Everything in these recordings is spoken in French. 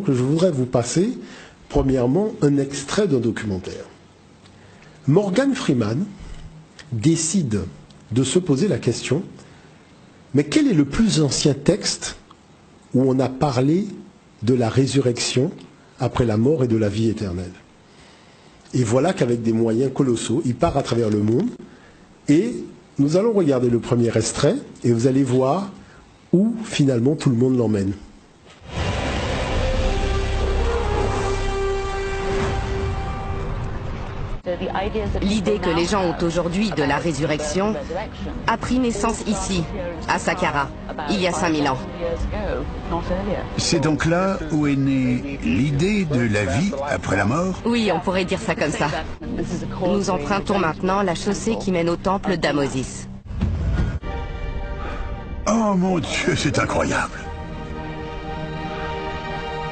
que je voudrais vous passer, premièrement, un extrait d'un documentaire. Morgan Freeman décide de se poser la question, mais quel est le plus ancien texte où on a parlé de la résurrection après la mort et de la vie éternelle? Et voilà qu'avec des moyens colossaux, il part à travers le monde, et nous allons regarder le premier extrait, et vous allez voir où finalement tout le monde l'emmène. L'idée que les gens ont aujourd'hui de la résurrection a pris naissance ici, à Saqqara, il y a 5000 ans. C'est donc là où est née l'idée de la vie après la mort? Oui, on pourrait dire ça comme ça. Nous empruntons maintenant la chaussée qui mène au temple d'Amosis. Oh mon Dieu, c'est incroyable!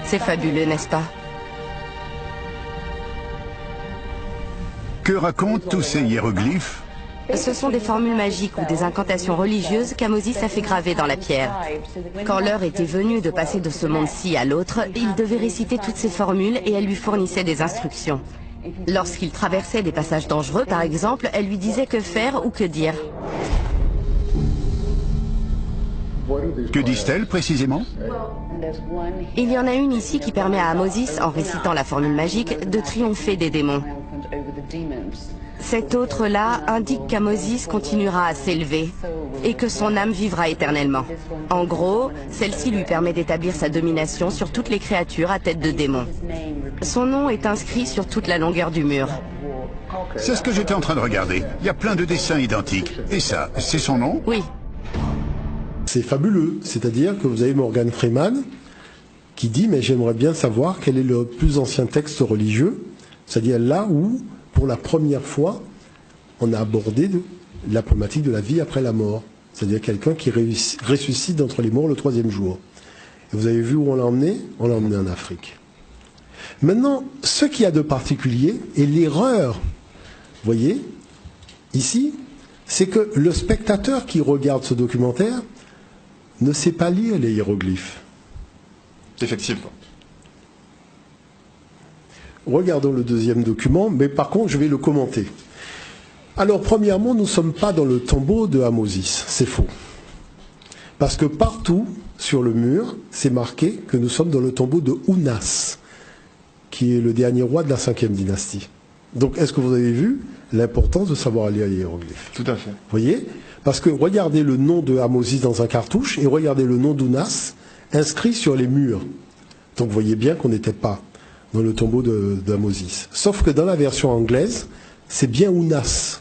C'est fabuleux, n'est-ce pas? Que racontent tous ces hiéroglyphes? Ce sont des formules magiques ou des incantations religieuses qu'Amosis a fait graver dans la pierre. Quand l'heure était venue de passer de ce monde-ci à l'autre, il devait réciter toutes ces formules et elle lui fournissait des instructions. Lorsqu'il traversait des passages dangereux, par exemple, elle lui disait que faire ou que dire. Que disent-elles précisément? Il y en a une ici qui permet à Amosis, en récitant la formule magique, de triompher des démons. Cette autre-là indique qu'Amosis continuera à s'élever et que son âme vivra éternellement. En gros, celle-ci lui permet d'établir sa domination sur toutes les créatures à tête de démons. Son nom est inscrit sur toute la longueur du mur. C'est ce que j'étais en train de regarder. Il y a plein de dessins identiques. Et ça, c'est son nom? Oui. C'est fabuleux, c'est-à-dire que vous avez Morgan Freeman qui dit « mais j'aimerais bien savoir quel est le plus ancien texte religieux », c'est-à-dire là où, pour la première fois, on a abordé la problématique de la vie après la mort, c'est-à-dire quelqu'un qui ressuscite d'entre les morts le 3e jour. Et vous avez vu où on l'a emmené? On l'a emmené en Afrique. Maintenant, ce qu'il y a de particulier, et l'erreur, vous voyez, ici, c'est que le spectateur qui regarde ce documentaire ne sait pas lire les hiéroglyphes. Effectivement. Regardons le deuxième document, mais par contre, je vais le commenter. Alors, premièrement, nous ne sommes pas dans le tombeau de Amosis. C'est faux. Parce que partout, sur le mur, c'est marqué que nous sommes dans le tombeau de Ounas, qui est le dernier roi de la 5e dynastie. Donc, est-ce que vous avez vu l'importance de savoir lire les hiéroglyphes? Tout à fait. Vous voyez? Parce que regardez le nom de Amosis dans un cartouche et regardez le nom d'Ounas inscrit sur les murs. Donc, vous voyez bien qu'on n'était pas dans le tombeau d'Amosis. Sauf que dans la version anglaise, c'est bien Ounas.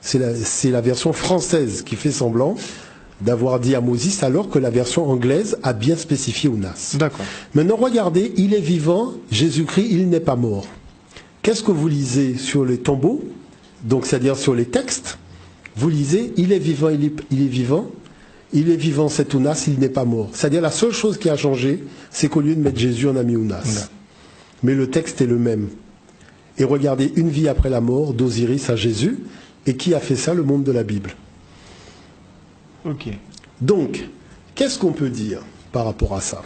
C'est la version française qui fait semblant d'avoir dit Amosis, alors que la version anglaise a bien spécifié Ounas. D'accord. Maintenant, regardez, il est vivant, Jésus-Christ, il n'est pas mort. Qu'est-ce que vous lisez sur les tombeaux? Donc, c'est-à-dire sur les textes, vous lisez, il est vivant, il est vivant, il est vivant, c'est Ounas, il n'est pas mort. C'est-à-dire la seule chose qui a changé, c'est qu'au lieu de mettre Jésus, on a mis Ounas. Ouais. Mais le texte est le même. Et regardez, une vie après la mort d'Osiris à Jésus, et qui a fait ça? Le monde de la Bible. Ok. Donc, qu'est-ce qu'on peut dire par rapport à ça?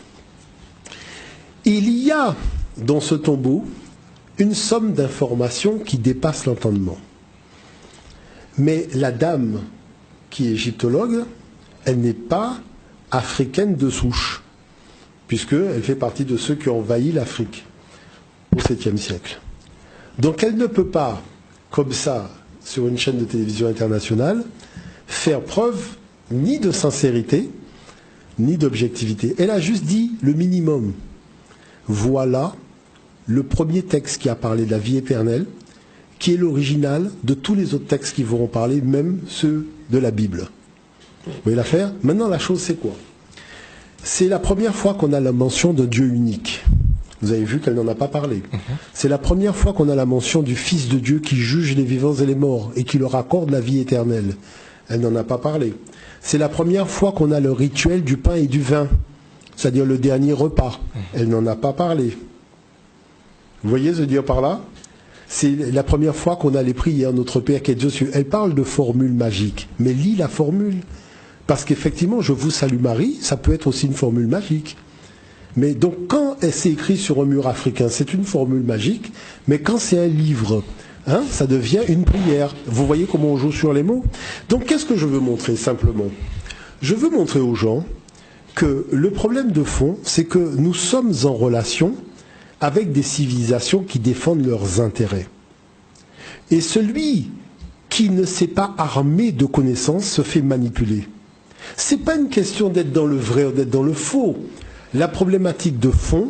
Il y a dans ce tombeau une somme d'informations qui dépasse l'entendement. Mais la dame qui est égyptologue, elle n'est pas africaine de souche, puisqu'elle fait partie de ceux qui ont envahi l'Afrique au 7e siècle. Donc elle ne peut pas, comme ça, sur une chaîne de télévision internationale, faire preuve ni de sincérité, ni d'objectivité. Elle a juste dit le minimum. Voilà le premier texte qui a parlé de la vie éternelle, qui est l'original de tous les autres textes qui vont en parler, même ceux de la Bible. Vous voyez l'affaire? Maintenant, la chose, c'est quoi? C'est la première fois qu'on a la mention d'un Dieu unique. Vous avez vu qu'elle n'en a pas parlé. C'est la première fois qu'on a la mention du Fils de Dieu qui juge les vivants et les morts et qui leur accorde la vie éternelle. Elle n'en a pas parlé. C'est la première fois qu'on a le rituel du pain et du vin, c'est-à-dire le dernier repas. Elle n'en a pas parlé. Vous voyez ce dire par là? C'est la première fois qu'on a les prières, notre Père qui est Dieu. Elle parle de formule magique, mais lis la formule. Parce qu'effectivement, je vous salue Marie, ça peut être aussi une formule magique. Mais donc quand c'est écrit sur un mur africain, c'est une formule magique, mais quand c'est un livre, hein, ça devient une prière. Vous voyez comment on joue sur les mots? Donc qu'est-ce que je veux montrer simplement? Je veux montrer aux gens que le problème de fond, c'est que nous sommes en relation avec des civilisations qui défendent leurs intérêts. Et celui qui ne s'est pas armé de connaissances se fait manipuler. Ce n'est pas une question d'être dans le vrai ou d'être dans le faux. La problématique de fond,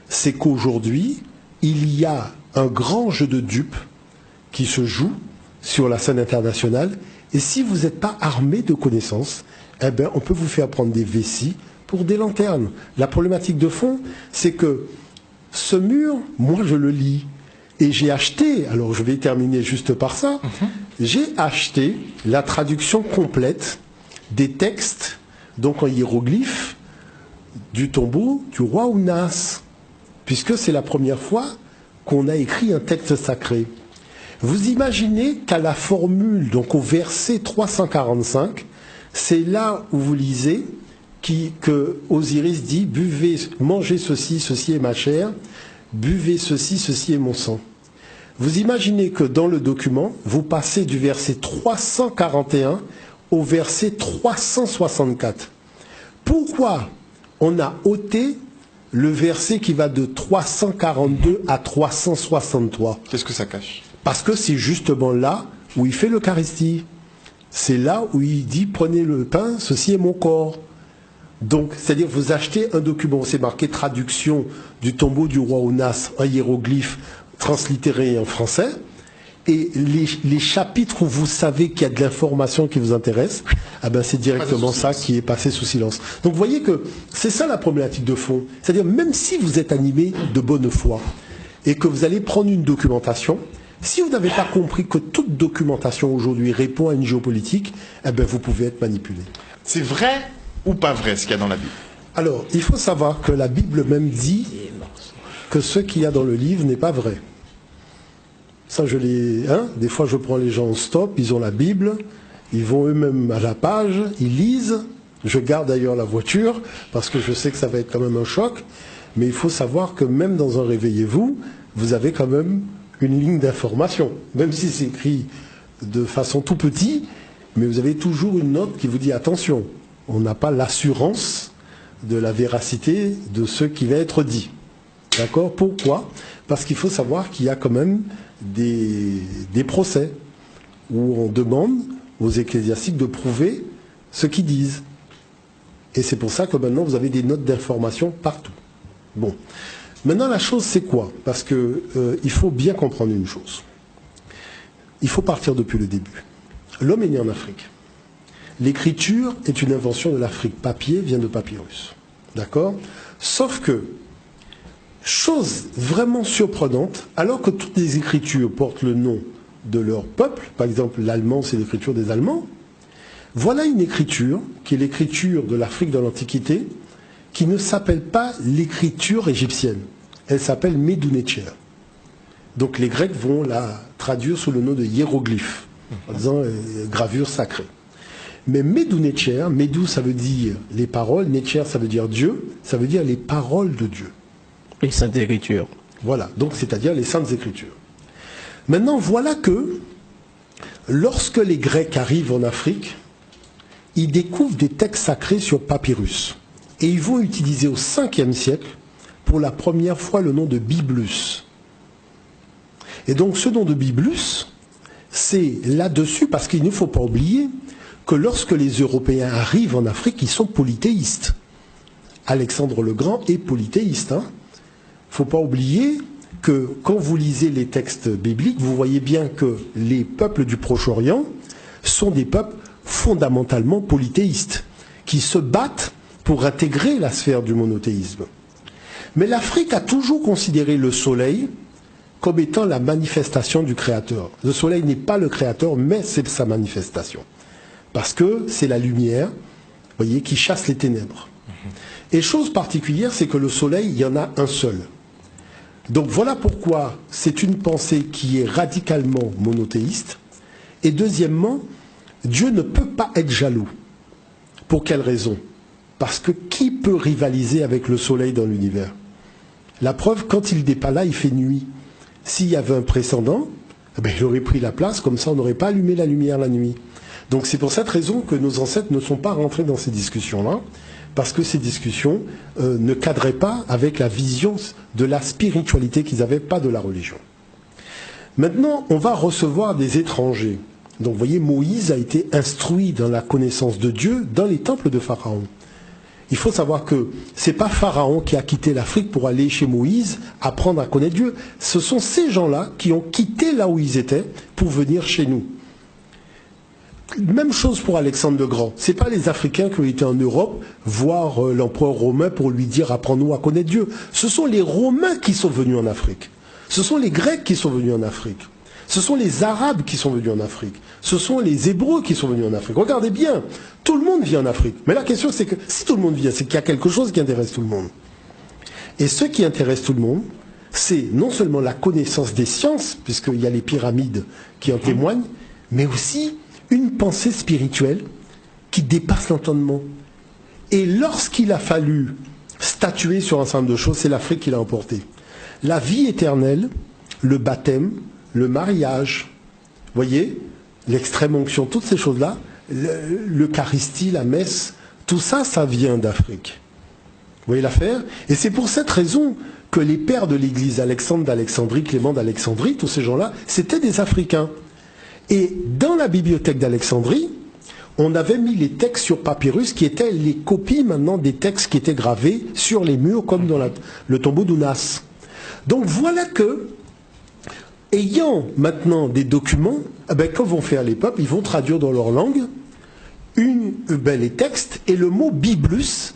c'est qu'aujourd'hui, il y a un grand jeu de dupes qui se joue sur la scène internationale. Et si vous n'êtes pas armé de connaissances, eh bien, on peut vous faire prendre des vessies pour des lanternes. La problématique de fond, c'est que ce mur, moi je le lis. Et j'ai acheté, alors je vais terminer juste par ça, j'ai acheté la traduction complète des textes, donc en hiéroglyphes, du tombeau du roi Ounas, puisque c'est la première fois qu'on a écrit un texte sacré. Vous imaginez qu'à la formule, donc au verset 345, c'est là où vous lisez que Osiris dit « Buvez, mangez ceci, ceci est ma chair, buvez ceci, ceci est mon sang ». Vous imaginez que dans le document, vous passez du verset 341 au verset 364. Pourquoi on a ôté le verset qui va de 342 à 363? Qu'est-ce que ça cache? Parce que c'est justement là où il fait l'Eucharistie. C'est là où il dit « Prenez le pain, ceci est mon corps ». Donc, c'est-à-dire vous achetez un document, c'est marqué traduction du tombeau du roi Ounas, un hiéroglyphe translittéré en français, et les chapitres où vous savez qu'il y a de l'information qui vous intéresse, ah ben c'est directement ça qui est passé sous silence. Donc vous voyez que c'est ça la problématique de fond. C'est-à-dire même si vous êtes animé de bonne foi et que vous allez prendre une documentation, si vous n'avez pas compris que toute documentation aujourd'hui répond à une géopolitique, eh ben vous pouvez être manipulé. C'est vrai ou pas vrai ce qu'il y a dans la Bible? Alors, il faut savoir que la Bible même dit que ce qu'il y a dans le livre n'est pas vrai. Ça, des fois, je prends les gens en stop, ils ont la Bible, ils vont eux-mêmes à la page, ils lisent. Je garde d'ailleurs la voiture, parce que je sais que ça va être quand même un choc. Mais il faut savoir que même dans un Réveillez-vous, vous avez quand même une ligne d'information. Même si c'est écrit de façon tout petite, mais vous avez toujours une note qui vous dit attention. On n'a pas l'assurance de la véracité de ce qui va être dit. D'accord? Pourquoi? Parce qu'il faut savoir qu'il y a quand même des procès où on demande aux ecclésiastiques de prouver ce qu'ils disent. Et c'est pour ça que maintenant vous avez des notes d'information partout. Bon. Maintenant la chose c'est quoi? Parce que il faut bien comprendre une chose. Il faut partir depuis le début. L'homme est né en Afrique. L'écriture est une invention de l'Afrique. Papier vient de papyrus. D'accord? Sauf que, chose vraiment surprenante, alors que toutes les écritures portent le nom de leur peuple, par exemple l'allemand c'est l'écriture des Allemands, voilà une écriture, qui est l'écriture de l'Afrique de l'Antiquité, qui ne s'appelle pas l'écriture égyptienne. Elle s'appelle Medunetcher. Donc les Grecs vont la traduire sous le nom de hiéroglyphe, en disant gravure sacrée. Mais Medunetcher, Medu ça veut dire les paroles, Netcher ça veut dire Dieu, ça veut dire les paroles de Dieu. Les Saintes Écritures. Voilà, donc c'est-à-dire les Saintes Écritures. Maintenant, voilà que lorsque les Grecs arrivent en Afrique, ils découvrent des textes sacrés sur papyrus. Et ils vont utiliser au 5e siècle, pour la première fois, le nom de Biblus. Et donc ce nom de Biblus, c'est là-dessus, parce qu'il ne faut pas oublier que lorsque les Européens arrivent en Afrique, ils sont polythéistes. Alexandre le Grand est polythéiste. Il ne faut pas oublier que quand vous lisez les textes bibliques, vous voyez bien que les peuples du Proche-Orient sont des peuples fondamentalement polythéistes, qui se battent pour intégrer la sphère du monothéisme. Mais l'Afrique a toujours considéré le soleil comme étant la manifestation du Créateur. Le soleil n'est pas le Créateur, mais c'est sa manifestation. Parce que c'est la lumière, voyez, qui chasse les ténèbres. Et chose particulière, c'est que le soleil, il y en a un seul. Donc voilà pourquoi c'est une pensée qui est radicalement monothéiste. Et deuxièmement, Dieu ne peut pas être jaloux. Pour quelle raison? Parce que qui peut rivaliser avec le soleil dans l'univers? La preuve, quand il n'est pas là, il fait nuit. S'il y avait un précédent, il aurait pris la place, comme ça on n'aurait pas allumé la lumière la nuit. Donc c'est pour cette raison que nos ancêtres ne sont pas rentrés dans ces discussions-là, parce que ces discussions ne cadraient pas avec la vision de la spiritualité qu'ils avaient, pas de la religion. Maintenant, on va recevoir des étrangers. Donc vous voyez, Moïse a été instruit dans la connaissance de Dieu dans les temples de Pharaon. Il faut savoir que ce n'est pas Pharaon qui a quitté l'Afrique pour aller chez Moïse apprendre à connaître Dieu. Ce sont ces gens-là qui ont quitté là où ils étaient pour venir chez nous. Même chose pour Alexandre le Grand. Ce n'est pas les Africains qui ont été en Europe voir l'empereur romain pour lui dire « apprends-nous à connaître Dieu ». Ce sont les Romains qui sont venus en Afrique. Ce sont les Grecs qui sont venus en Afrique. Ce sont les Arabes qui sont venus en Afrique. Ce sont les Hébreux qui sont venus en Afrique. Regardez bien, tout le monde vit en Afrique. Mais la question, c'est que si tout le monde vient, c'est qu'il y a quelque chose qui intéresse tout le monde. Et ce qui intéresse tout le monde, c'est non seulement la connaissance des sciences, puisqu'il y a les pyramides qui en témoignent, mais aussi une pensée spirituelle qui dépasse l'entendement. Et lorsqu'il a fallu statuer sur un certain nombre de choses, c'est l'Afrique qui l'a emporté. La vie éternelle, le baptême, le mariage, voyez, l'extrême onction, toutes ces choses-là, l'Eucharistie, la messe, tout ça, ça vient d'Afrique. Vous voyez l'affaire? Et c'est pour cette raison que les pères de l'Église, Alexandre d'Alexandrie, Clément d'Alexandrie, tous ces gens-là, c'était des Africains. Et dans la bibliothèque d'Alexandrie, on avait mis les textes sur papyrus qui étaient les copies maintenant des textes qui étaient gravés sur les murs, comme dans le tombeau d'Ounas. Donc voilà que, ayant maintenant des documents, que vont faire les peuples? Ils vont traduire dans leur langue les textes, et le mot Biblus,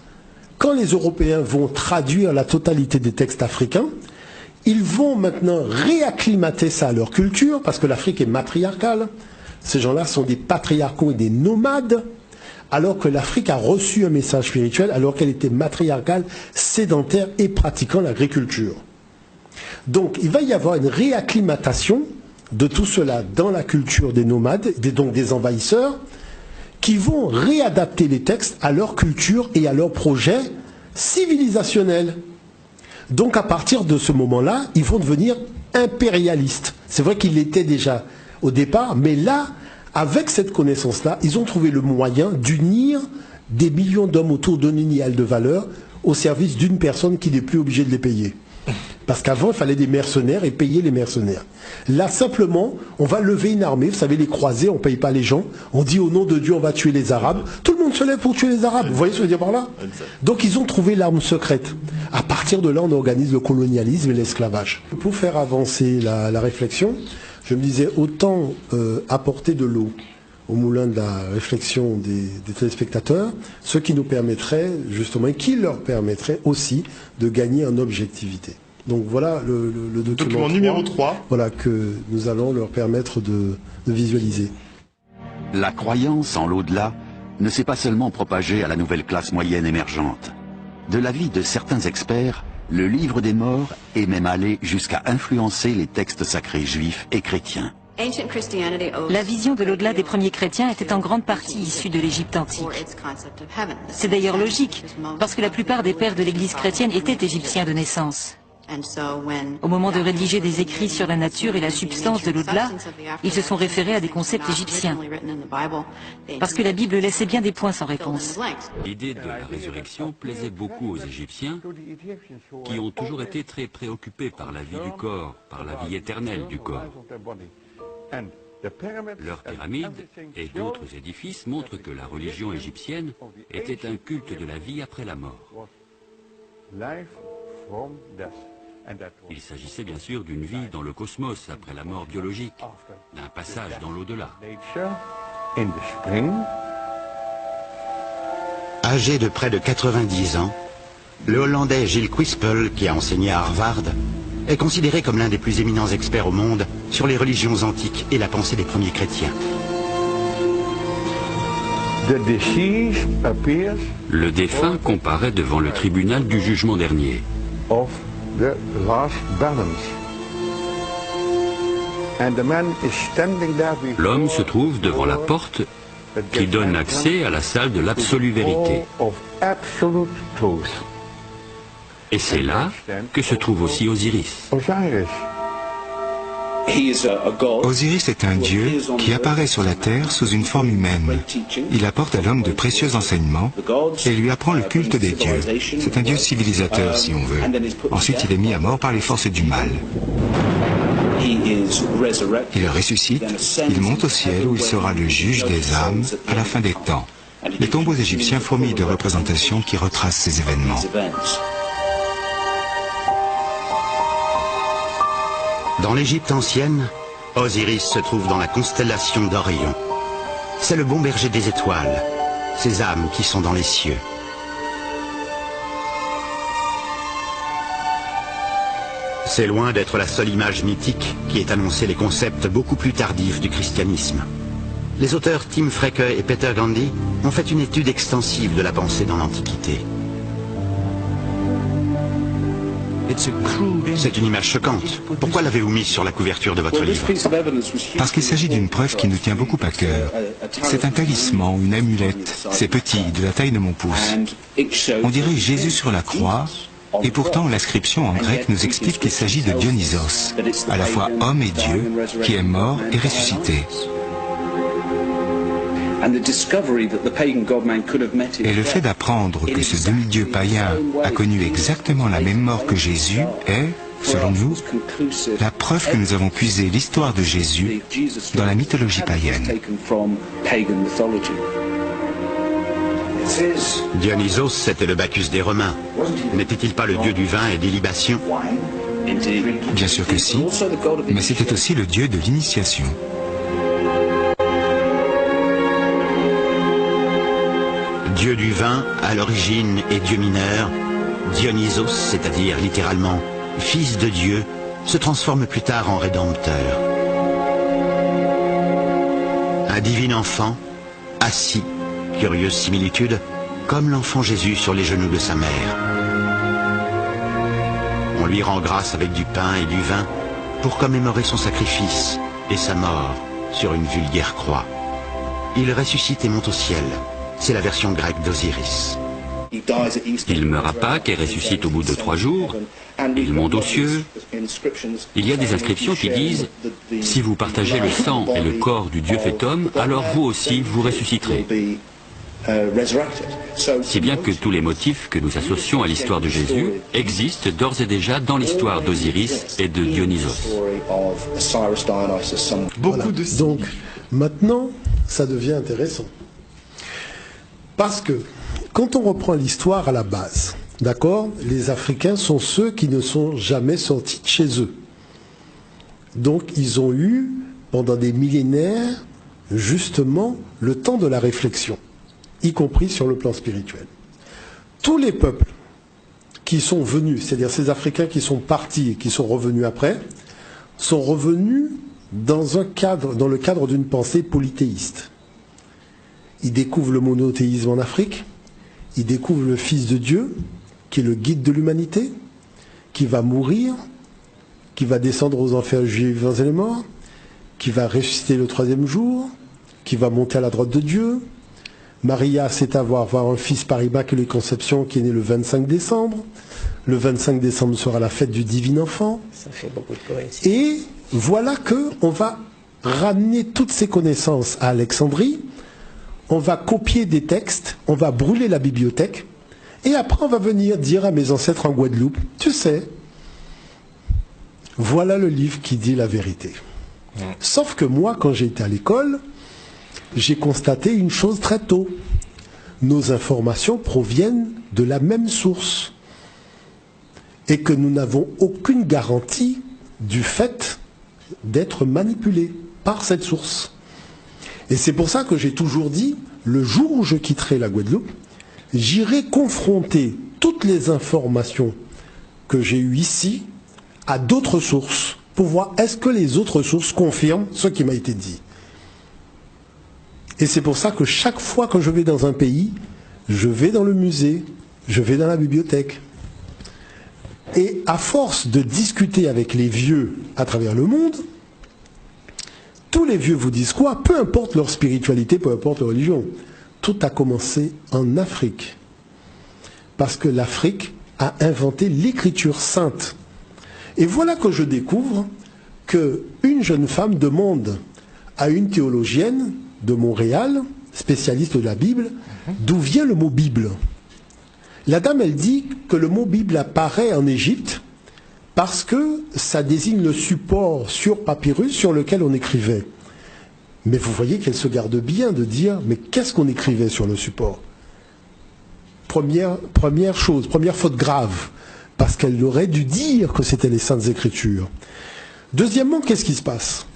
quand les Européens vont traduire la totalité des textes africains, ils vont maintenant réacclimater ça à leur culture, parce que l'Afrique est matriarcale. Ces gens-là sont des patriarcaux et des nomades, alors que l'Afrique a reçu un message spirituel, alors qu'elle était matriarcale, sédentaire et pratiquant l'agriculture. Donc il va y avoir une réacclimatation de tout cela dans la culture des nomades, donc des envahisseurs, qui vont réadapter les textes à leur culture et à leur projet civilisationnel. Donc à partir de ce moment-là, ils vont devenir impérialistes. C'est vrai qu'ils l'étaient déjà au départ, mais là, avec cette connaissance-là, ils ont trouvé le moyen d'unir des millions d'hommes autour d'un idéal de valeur au service d'une personne qui n'est plus obligée de les payer. Parce qu'avant, il fallait des mercenaires et payer les mercenaires. Là, simplement, on va lever une armée, vous savez, les croisés, on ne paye pas les gens, on dit au nom de Dieu, on va tuer les Arabes. Tout le monde se lève pour tuer les Arabes, vous voyez ce que je veux dire par là? Donc ils ont trouvé l'arme secrète. À partir de là, on organise le colonialisme et l'esclavage. Pour faire avancer la réflexion, je me disais, autant apporter de l'eau au moulin de la réflexion des téléspectateurs, ce qui nous permettrait, justement, et qui leur permettrait aussi de gagner en objectivité. Donc voilà le document numéro 3. Voilà, que nous allons leur permettre de visualiser. La croyance en l'au-delà ne s'est pas seulement propagée à la nouvelle classe moyenne émergente. De l'avis de certains experts, le livre des morts est même allé jusqu'à influencer les textes sacrés juifs et chrétiens. La vision de l'au-delà des premiers chrétiens était en grande partie issue de l'Égypte antique. C'est d'ailleurs logique, parce que la plupart des pères de l'Église chrétienne étaient égyptiens de naissance. Au moment de rédiger des écrits sur la nature et la substance de l'au-delà, ils se sont référés à des concepts égyptiens, parce que la Bible laissait bien des points sans réponse. L'idée de la résurrection plaisait beaucoup aux Égyptiens, qui ont toujours été très préoccupés par la vie du corps, par la vie éternelle du corps. Leurs pyramides et d'autres édifices montrent que la religion égyptienne était un culte de la vie après la mort. Il s'agissait bien sûr d'une vie dans le cosmos après la mort biologique, d'un passage dans l'au-delà. Âgé de près de 90 ans, le Hollandais Gilles Quispel, qui a enseigné à Harvard, est considéré comme l'un des plus éminents experts au monde sur les religions antiques et la pensée des premiers chrétiens. Le défunt comparaît devant le tribunal du jugement dernier. L'homme se trouve devant la porte qui donne accès à la salle de l'absolue vérité. Et c'est là que se trouve aussi Osiris. Osiris est un dieu qui apparaît sur la terre sous une forme humaine. Il apporte à l'homme de précieux enseignements et lui apprend le culte des dieux. C'est un dieu civilisateur, si on veut. Ensuite, il est mis à mort par les forces du mal. Il ressuscite, il monte au ciel où il sera le juge des âmes à la fin des temps. Les tombeaux égyptiens fourmillent de représentations qui retracent ces événements. Dans l'Égypte ancienne, Osiris se trouve dans la constellation d'Orion. C'est le bon berger des étoiles, ces âmes qui sont dans les cieux. C'est loin d'être la seule image mythique qui ait annoncé les concepts beaucoup plus tardifs du christianisme. Les auteurs Tim Freke et Peter Gandhi ont fait une étude extensive de la pensée dans l'Antiquité. C'est une image choquante. Pourquoi l'avez-vous mise sur la couverture de votre livre? Parce qu'il s'agit d'une preuve qui nous tient beaucoup à cœur. C'est un talisman, une amulette. C'est petit, de la taille de mon pouce. On dirait Jésus sur la croix, et pourtant l'inscription en grec nous explique qu'il s'agit de Dionysos, à la fois homme et Dieu, qui est mort et ressuscité. Et le fait d'apprendre que ce demi-dieu païen a connu exactement la même mort que Jésus est, selon nous, la preuve que nous avons puisé l'histoire de Jésus dans la mythologie païenne. Dionysos, c'était le Bacchus des Romains. N'était-il pas le dieu du vin et des libations? Bien sûr que si, mais c'était aussi le dieu de l'initiation. Dieu du vin, à l'origine, est dieu mineur. Dionysos, c'est-à-dire littéralement fils de Dieu, se transforme plus tard en rédempteur. Un divin enfant, assis, curieuse similitude, comme l'enfant Jésus sur les genoux de sa mère. On lui rend grâce avec du pain et du vin pour commémorer son sacrifice et sa mort sur une vulgaire croix. Il ressuscite et monte au ciel. C'est la version grecque d'Osiris. Il meurt à Pâques et ressuscite au bout de 3 jours. Il monte aux cieux. Il y a des inscriptions qui disent « Si vous partagez le sang et le corps du Dieu fait homme, alors vous aussi vous ressusciterez ». Si bien que tous les motifs que nous associons à l'histoire de Jésus existent d'ores et déjà dans l'histoire d'Osiris et de Dionysos. Voilà. Donc, maintenant, ça devient intéressant. Parce que, quand on reprend l'histoire à la base, d'accord, les Africains sont ceux qui ne sont jamais sortis de chez eux. Donc, ils ont eu, pendant des millénaires, justement, le temps de la réflexion, y compris sur le plan spirituel. Tous les peuples qui sont venus, c'est-à-dire ces Africains qui sont partis et qui sont revenus après, sont revenus dans le cadre d'une pensée polythéiste. Ils découvrent le monothéisme en Afrique, ils découvrent le Fils de Dieu, qui est le guide de l'humanité, qui va mourir, qui va descendre aux enfers vivants et les morts, qui va ressusciter le 3e jour, qui va monter à la droite de Dieu. Maria sait avoir un fils par Immaculée Conception qui est né le 25 décembre. Le 25 décembre sera la fête du divin enfant. Ça fait beaucoup de coïncidences. Et voilà qu'on va ramener toutes ces connaissances à Alexandrie. On va copier des textes, on va brûler la bibliothèque, et après on va venir dire à mes ancêtres en Guadeloupe, tu sais, voilà le livre qui dit la vérité. Sauf que moi, quand j'ai été à l'école, j'ai constaté une chose très tôt. Nos informations proviennent de la même source. Et que nous n'avons aucune garantie du fait d'être manipulés par cette source. Et c'est pour ça que j'ai toujours dit, le jour où je quitterai la Guadeloupe, j'irai confronter toutes les informations que j'ai eues ici à d'autres sources, pour voir est-ce que les autres sources confirment ce qui m'a été dit. Et c'est pour ça que chaque fois que je vais dans un pays, je vais dans le musée, je vais dans la bibliothèque. Et à force de discuter avec les vieux à travers le monde, tous les vieux vous disent quoi? Peu importe leur spiritualité, peu importe leur religion. Tout a commencé en Afrique. parce que l'Afrique a inventé l'écriture sainte. Et voilà que je découvre qu'une jeune femme demande à une théologienne de Montréal, spécialiste de la Bible, d'où vient le mot Bible. La dame, elle dit que le mot Bible apparaît en Égypte parce que ça désigne le support sur papyrus sur lequel on écrivait. Mais vous voyez qu'elle se garde bien de dire, mais qu'est-ce qu'on écrivait sur le support? Première chose, première faute grave, parce qu'elle aurait dû dire que c'était les Saintes Écritures. Deuxièmement, qu'est-ce qui se passe?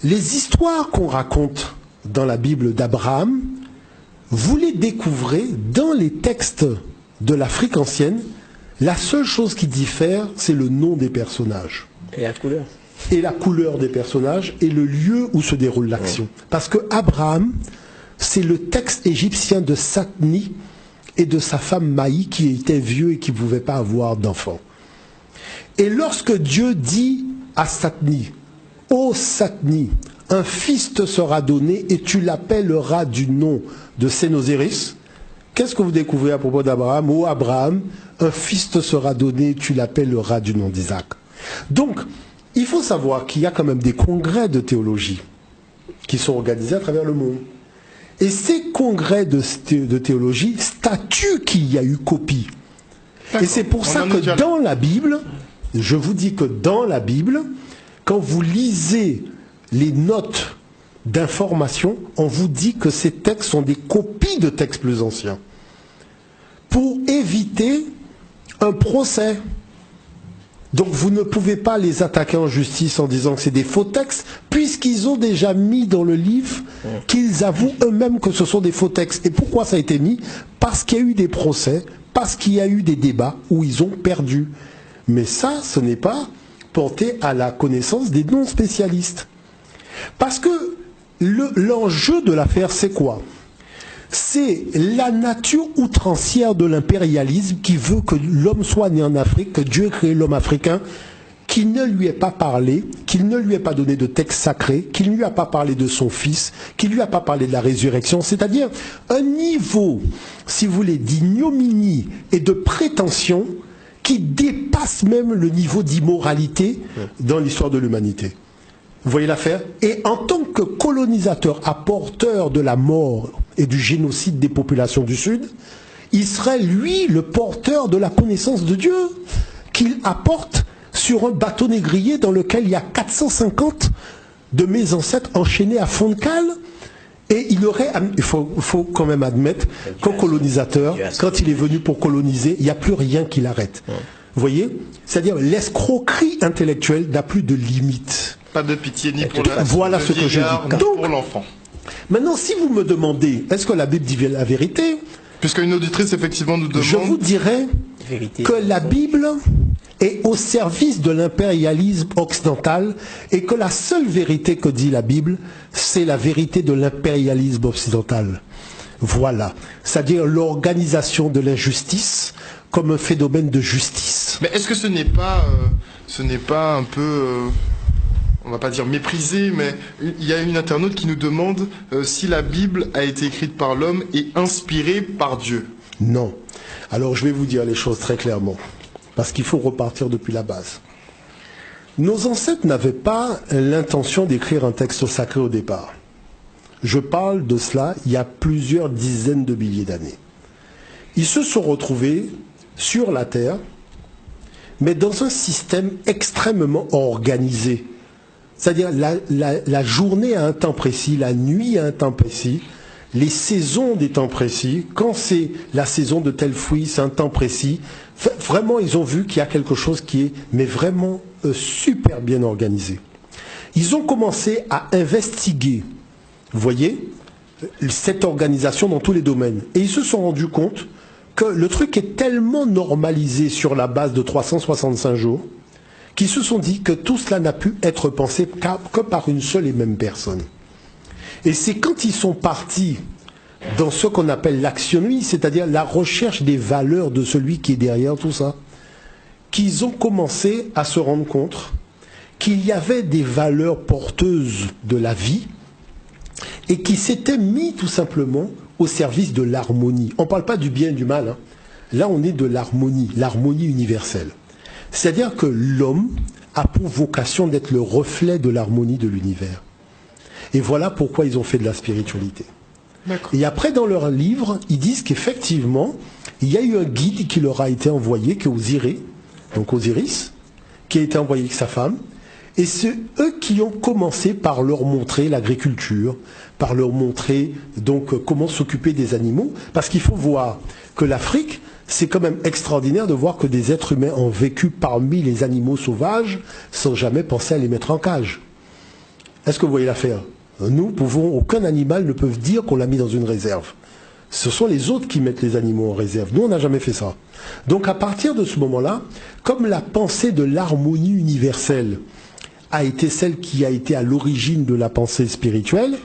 Les histoires qu'on raconte dans la Bible d'Abraham, vous les découvrez dans les textes de l'Afrique ancienne. La seule chose qui diffère, c'est le nom des personnages. Et la couleur. Et la couleur des personnages et le lieu où se déroule l'action. Parce que Abraham, c'est le texte égyptien de Satni et de sa femme Maï qui était vieux et qui ne pouvait pas avoir d'enfant. Et lorsque Dieu dit à Satni, « Ô Satni, un fils te sera donné et tu l'appelleras du nom de Sénosiris », qu'est-ce que vous découvrez à propos d'Abraham? « Ô Abraham, un fils te sera donné et tu l'appelleras du nom d'Isaac ». Donc, il faut savoir qu'il y a quand même des congrès de théologie qui sont organisés à travers le monde. Et ces congrès de théologie statuent qu'il y a eu copie. Et c'est pour ça que dans la Bible, je vous dis que dans la Bible, quand vous lisez les notes d'information, on vous dit que ces textes sont des copies de textes plus anciens. Pour éviter un procès. Donc vous ne pouvez pas les attaquer en justice en disant que c'est des faux textes, puisqu'ils ont déjà mis dans le livre qu'ils avouent eux-mêmes que ce sont des faux textes. Et pourquoi ça a été mis? Parce qu'il y a eu des procès, parce qu'il y a eu des débats où ils ont perdu. Mais ça, ce n'est pas porté à la connaissance des non-spécialistes. Parce que l'enjeu de l'affaire, c'est quoi? C'est la nature outrancière de l'impérialisme qui veut que l'homme soit né en Afrique, que Dieu ait créé l'homme africain, qu'il ne lui ait pas parlé, qu'il ne lui ait pas donné de texte sacré, qu'il ne lui a pas parlé de son fils, qu'il ne lui a pas parlé de la résurrection, c'est-à-dire un niveau, si vous voulez, d'ignominie et de prétention qui dépasse même le niveau d'immoralité dans l'histoire de l'humanité. Vous voyez l'affaire? Et en tant que colonisateur apporteur de la mort et du génocide des populations du Sud, il serait, lui, le porteur de la connaissance de Dieu qu'il apporte sur un bateau négrier dans lequel il y a 450 de mes ancêtres enchaînés à fond de cale. Et il faut quand même admettre qu'un colonisateur, quand il est venu pour coloniser, il n'y a plus rien qui l'arrête. Vous voyez? C'est-à-dire l'escroquerie intellectuelle n'a plus de limite. Pas de pitié ni pour voilà ce que je dis. Donc, pour l'enfant. Maintenant, si vous me demandez, est-ce que la Bible dit la vérité? Puisqu'une auditrice, effectivement, nous demande... Je vous dirais que la Bible est au service de l'impérialisme occidental et que la seule vérité que dit la Bible, c'est la vérité de l'impérialisme occidental. Voilà. C'est-à-dire l'organisation de l'injustice comme un phénomène de justice. Mais est-ce que ce n'est pas un peu... on va pas dire méprisé, mais il y a une internaute qui nous demande si la Bible a été écrite par l'homme et inspirée par Dieu. Non. Alors je vais vous dire les choses très clairement, parce qu'il faut repartir depuis la base. Nos ancêtres n'avaient pas l'intention d'écrire un texte sacré au départ. Je parle de cela il y a plusieurs dizaines de milliers d'années. Ils se sont retrouvés sur la terre, mais dans un système extrêmement organisé. C'est-à-dire la journée à un temps précis, la nuit à un temps précis, les saisons des temps précis. Quand c'est la saison de tel fruit, c'est un temps précis. Vraiment, ils ont vu qu'il y a quelque chose qui est mais vraiment super bien organisé. Ils ont commencé à investiguer, vous voyez, cette organisation dans tous les domaines. Et ils se sont rendus compte que le truc est tellement normalisé sur la base de 365 jours qu'ils se sont dit que tout cela n'a pu être pensé que par une seule et même personne. Et c'est quand ils sont partis dans ce qu'on appelle l'actionnisme, c'est-à-dire la recherche des valeurs de celui qui est derrière tout ça, qu'ils ont commencé à se rendre compte qu'il y avait des valeurs porteuses de la vie et qui s'étaient mis tout simplement au service de l'harmonie. On ne parle pas du bien et du mal, hein. là on est de l'harmonie, l'harmonie universelle. C'est-à-dire que l'homme a pour vocation d'être le reflet de l'harmonie de l'univers. Et voilà pourquoi ils ont fait de la spiritualité. Et après, dans leur livre, ils disent qu'effectivement, il y a eu un guide qui leur a été envoyé, qui est Osiris, donc Osiris, qui a été envoyé avec sa femme. Et c'est eux qui ont commencé par leur montrer l'agriculture, par leur montrer donc comment s'occuper des animaux. Parce qu'il faut voir que l'Afrique, c'est quand même extraordinaire de voir que des êtres humains ont vécu parmi les animaux sauvages sans jamais penser à les mettre en cage. Est-ce que vous voyez l'affaire? Nous pouvons, aucun animal ne peut dire qu'on l'a mis dans une réserve. Ce sont les autres qui mettent les animaux en réserve. Nous, on n'a jamais fait ça. Donc à partir de ce moment-là, comme la pensée de l'harmonie universelle a été celle qui a été à l'origine de la pensée spirituelle,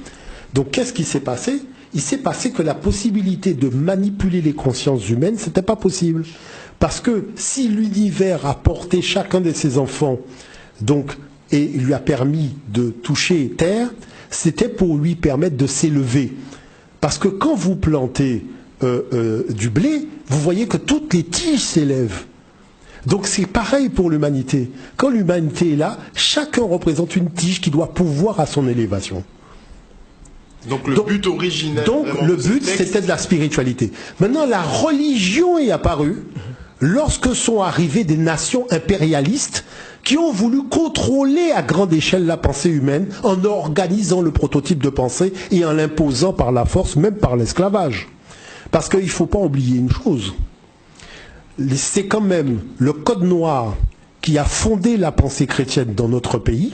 donc qu'est-ce qui s'est passé? Il s'est passé que la possibilité de manipuler les consciences humaines, c'était pas possible. Parce que si l'univers a porté chacun de ses enfants, donc, et lui a permis de toucher terre, c'était pour lui permettre de s'élever. Parce que quand vous plantez du blé, vous voyez que toutes les tiges s'élèvent. Donc c'est pareil pour l'humanité. Quand l'humanité est là, chacun représente une tige qui doit pouvoir à son élévation. Donc le but originel. Donc le but, c'était de la spiritualité. Maintenant, la religion est apparue lorsque sont arrivées des nations impérialistes qui ont voulu contrôler à grande échelle la pensée humaine en organisant le prototype de pensée et en l'imposant par la force, même par l'esclavage. Parce qu'il ne faut pas oublier une chose. C'est quand même le code noir qui a fondé la pensée chrétienne dans notre pays.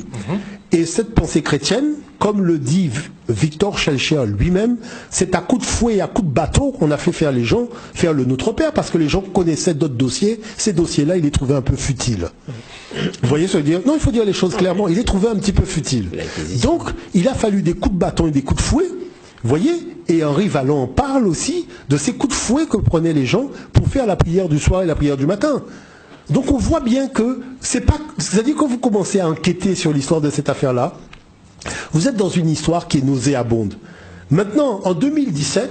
Et cette pensée chrétienne, comme le dit Victor Schellcher lui-même, c'est à coup de fouet et à coup de bateau qu'on a fait faire les gens faire le Notre Père, parce que les gens connaissaient d'autres dossiers. Ces dossiers-là, il les trouvait un peu futiles. Vous voyez ce que je veux dire? Non, il faut dire les choses clairement. Il les trouvait un petit peu futiles. Donc, il a fallu des coups de bâton et des coups de fouet. Vous voyez? Et Henri Vallon parle aussi de ces coups de fouet que prenaient les gens pour faire la prière du soir et la prière du matin. Donc on voit bien que c'est pas... C'est-à-dire que quand vous commencez à enquêter sur l'histoire de cette affaire-là, vous êtes dans une histoire qui est nauséabonde. Maintenant, en 2017,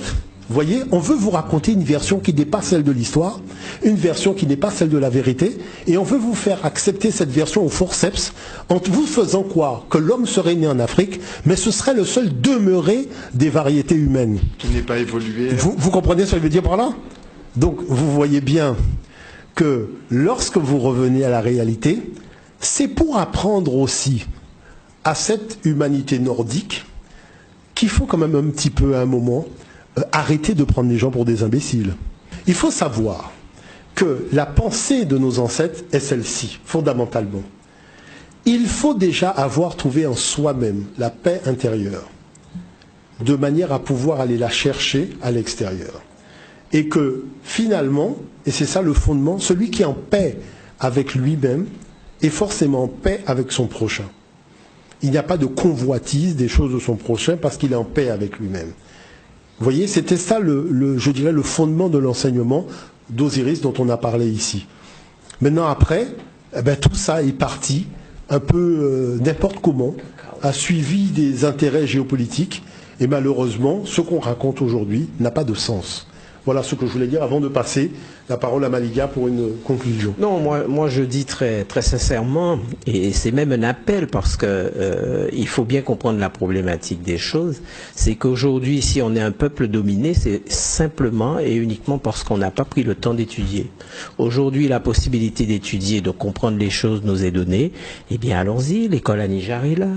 vous voyez, on veut vous raconter une version qui n'est pas celle de l'histoire, une version qui n'est pas celle de la vérité, et on veut vous faire accepter cette version au forceps, en vous faisant croire que l'homme serait né en Afrique, mais ce serait le seul demeuré des variétés humaines. Qui n'est pas évolué. Vous comprenez ce que je veux dire par là? Donc, vous voyez bien que lorsque vous revenez à la réalité, c'est pour apprendre aussi à cette humanité nordique qu'il faut quand même un petit peu à un moment arrêter de prendre les gens pour des imbéciles. Il faut savoir que la pensée de nos ancêtres est celle-ci, fondamentalement. Il faut déjà avoir trouvé en soi-même la paix intérieure, de manière à pouvoir aller la chercher à l'extérieur. Et que finalement, et c'est ça le fondement, celui qui est en paix avec lui-même est forcément en paix avec son prochain. Il n'y a pas de convoitise des choses de son prochain parce qu'il est en paix avec lui-même. Vous voyez, c'était ça, je dirais, le fondement de l'enseignement d'Osiris dont on a parlé ici. Maintenant, après, eh ben, tout ça est parti un peu n'importe comment, a suivi des intérêts géopolitiques, et malheureusement, ce qu'on raconte aujourd'hui n'a pas de sens. Voilà ce que je voulais dire avant de passer la parole à Maliga pour une conclusion. Non, moi je dis très sincèrement, et c'est même un appel parce que il faut bien comprendre la problématique des choses, c'est qu'aujourd'hui, si on est un peuple dominé, c'est simplement et uniquement parce qu'on n'a pas pris le temps d'étudier. Aujourd'hui, la possibilité d'étudier, de comprendre les choses nous est donnée, eh bien allons-y, l'école à Niger est là.